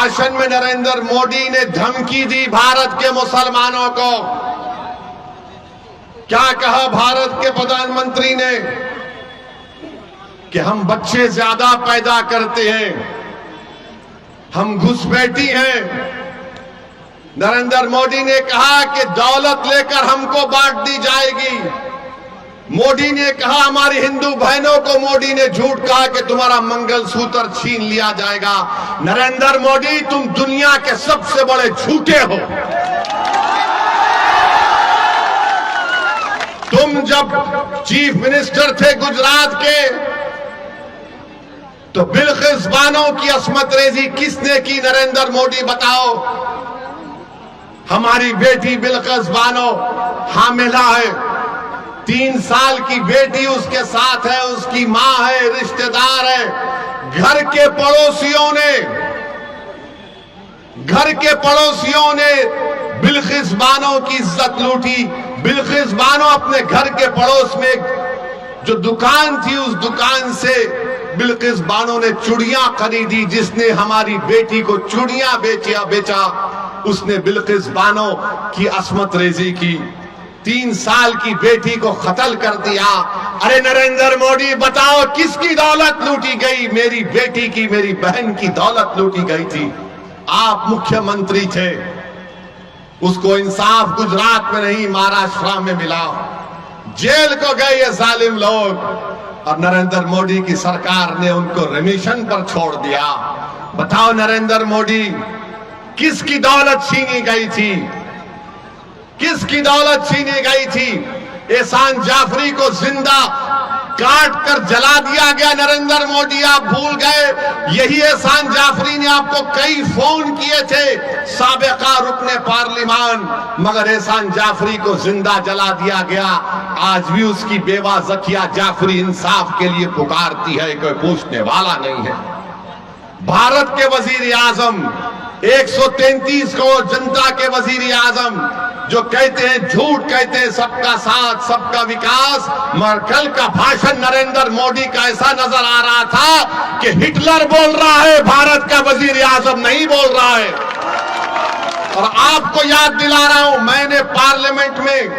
भाषण में नरेंद्र मोदी ने धमकी दी भारत के मुसलमानों को। क्या कहा भारत के प्रधानमंत्री ने कि हम बच्चे ज्यादा पैदा करते हैं, हम घुसपैठी हैं। नरेंद्र मोदी ने कहा कि दौलत लेकर हमको बांट दी जाएगी। मोदी ने कहा हमारी हिंदू बहनों को मोदी ने झूठ कहा कि तुम्हारा मंगलसूत्र छीन लिया जाएगा। नरेंद्र मोदी, तुम दुनिया के सबसे बड़े झूठे हो। तुम जब चीफ मिनिस्टर थे गुजरात के तो बिल्किस बानो की अस्मत रेजी किसने की? नरेंद्र मोदी बताओ। हमारी बेटी बिल्किस बानो हामिला है, 3 साल की बेटी उसके साथ है, उसकी मां है, रिश्तेदार है। घर के पड़ोसियों ने बिल्किस बानो की इज्जत लूटी। बिल्किस बानो अपने घर के पड़ोस में जो दुकान थी, उस दुकान से बिल्किस बानो ने चूड़ियां खरीदी। जिसने हमारी बेटी को चूड़ियां बेचा उसने बिल्किस बानो की अस्मत रेजी की। 3 साल की बेटी को कत्ल कर दिया। अरे नरेंद्र मोदी, बताओ किसकी दौलत लूटी गई? मेरी बेटी की, मेरी बहन की दौलत लूटी गई थी। आप मुख्यमंत्री थे, उसको इंसाफ गुजरात में नहीं महाराष्ट्र में मिला। जेल को गए ये जालिम लोग और नरेंद्र मोदी की सरकार ने उनको रिमिशन पर छोड़ दिया। बताओ नरेंद्र मोदी, किसकी दौलत छीनी गई थी? किसकी दौलत छीनी गई थी? एहसान जाफरी को जिंदा काट कर जला दिया गया। नरेंद्र मोदी, आप भूल गए? यही एहसान जाफरी ने आपको कई फोन किए थे, साबिका रुकने पार्लिमान, मगर एहसान जाफरी को जिंदा जला दिया गया। आज भी उसकी बेवा जकिया जाफरी इंसाफ के लिए पुकारती है, कोई पूछने वाला नहीं है। भारत के वजीर आजम, 133 करोड़ जनता के वजीर आजम जो कहते हैं, झूठ कहते हैं सबका साथ सबका विकास, मगर कल का भाषण नरेंद्र मोदी का ऐसा नजर आ रहा था कि हिटलर बोल रहा है, भारत का वजीर आजम नहीं बोल रहा है। और आपको याद दिला रहा हूं, मैंने पार्लियामेंट में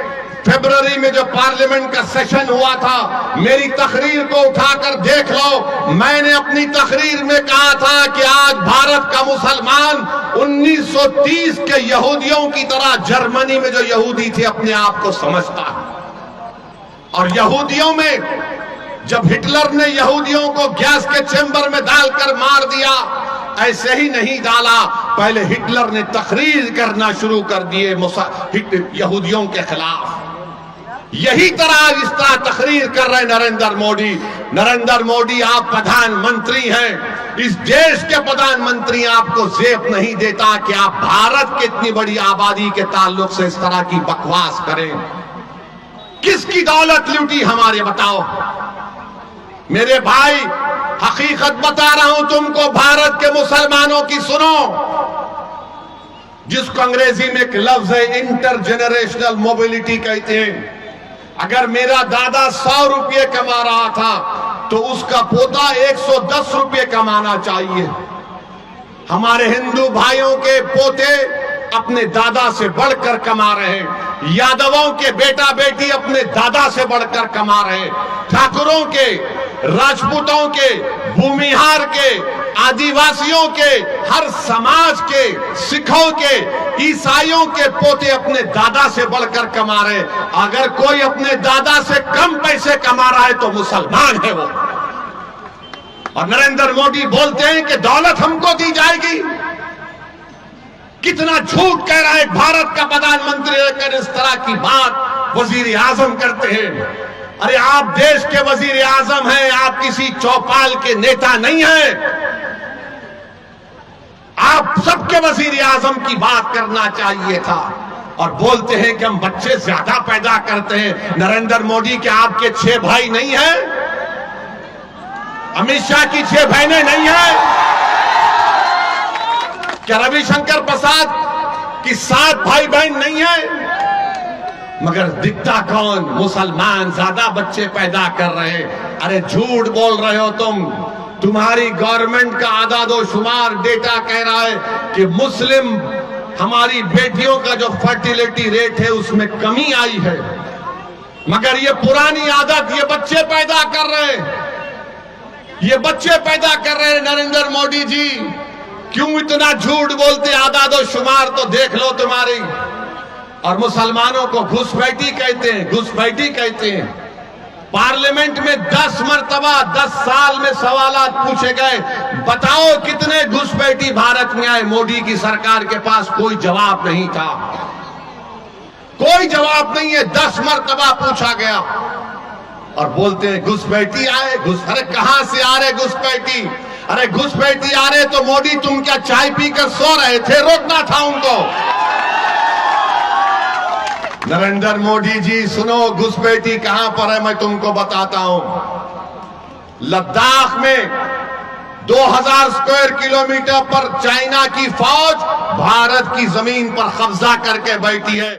फरवरी में जो पार्लियामेंट का सेशन हुआ था, मेरी तकरीर को उठाकर देख लो। मैंने अपनी तकरीर में कहा था कि आज भारत का मुसलमान 1930 के यहूदियों की तरह जर्मनी में जो यहूदी थे अपने आप को समझता है। और यहूदियों में जब हिटलर ने यहूदियों को गैस के चेंबर में डालकर मार दिया, ऐसे ही नहीं डाला, पहले हिटलर ने तकरीर करना शुरू कर दिए यहूदियों के खिलाफ। यही तरह इस तरह तकरीर कर रहे नरेंद्र मोदी। नरेंद्र मोदी, आप प्रधानमंत्री हैं, इस देश के प्रधानमंत्री, आपको जेब नहीं देता कि आप भारत की इतनी बड़ी आबादी के ताल्लुक से इस तरह की बकवास करें। किसकी दौलत लूटी हमारे, बताओ मेरे भाई। हकीकत बता रहा हूं तुमको, भारत के मुसलमानों की सुनो, जिसको अंग्रेजी में एक लफ्ज है इंटरजेनरेशनल मोबिलिटी कहते हैं। अगर मेरा दादा 100 रुपये कमा रहा था तो उसका पोता 110 रुपये कमाना चाहिए। हमारे हिंदू भाइयों के पोते अपने दादा से बढ़कर कमा रहे हैं। यादवों के बेटा बेटी अपने दादा से बढ़कर कमा रहे हैं। ठाकुरों के, राजपूतों के, भूमिहार के, आदिवासियों के, हर समाज के, सिखों के, ईसाइयों के पोते अपने दादा से बढ़कर कमा रहे हैं। अगर कोई अपने दादा से कम पैसे कमा रहा है तो मुसलमान है वो। और नरेंद्र मोदी बोलते हैं कि दौलत हमको दी जाएगी। कितना झूठ कह रहा है भारत का प्रधानमंत्री लेकर इस तरह की बात वजीर आजम करते हैं। अरे आप देश के वजीर आजम हैं, आप किसी चौपाल के नेता नहीं हैं। आप सबके वजीर आजम की बात करना चाहिए था। और बोलते हैं कि हम बच्चे ज्यादा पैदा करते हैं। नरेंद्र मोदी, क्या आपके 6 भाई नहीं हैं? अमित शाह की 6 बहनें नहीं हैं? क्या रविशंकर प्रसाद की 7 भाई बहन नहीं है? मगर दिखता कौन? मुसलमान ज्यादा बच्चे पैदा कर रहे हैं। अरे झूठ बोल रहे हो तुम। तुम्हारी गवर्नमेंट का आदादो शुमार डेटा कह रहा है कि मुस्लिम हमारी बेटियों का जो फर्टिलिटी रेट है उसमें कमी आई है, मगर ये पुरानी आदत ये बच्चे पैदा कर रहे हैं, ये बच्चे पैदा कर रहे हैं। नरेंद्र मोदी जी क्यों इतना झूठ बोलते? आदादो शुमार तो देख लो तुम्हारी। और मुसलमानों को घुसपैठी कहते हैं, घुसपैठी कहते हैं। पार्लियामेंट में 10 मरतबा 10 साल में सवालात पूछे गए, बताओ कितने घुसपैठी भारत में आए? मोदी की सरकार के पास कोई जवाब नहीं था, कोई जवाब नहीं है। 10 मरतबा पूछा गया और बोलते हैं घुसपैठी आए। अरे कहां से आ रहे घुसपैठी? अरे घुसपैठी आ रहे तो मोदी तुम क्या चाय पीकर सो रहे थे? रोकना था उनको। नरेंद्र मोदी जी सुनो, घुसपैठी कहां पर है मैं तुमको बताता हूं। लद्दाख में 2000 स्क्वायर किलोमीटर पर चाइना की फौज भारत की जमीन पर कब्जा करके बैठी है।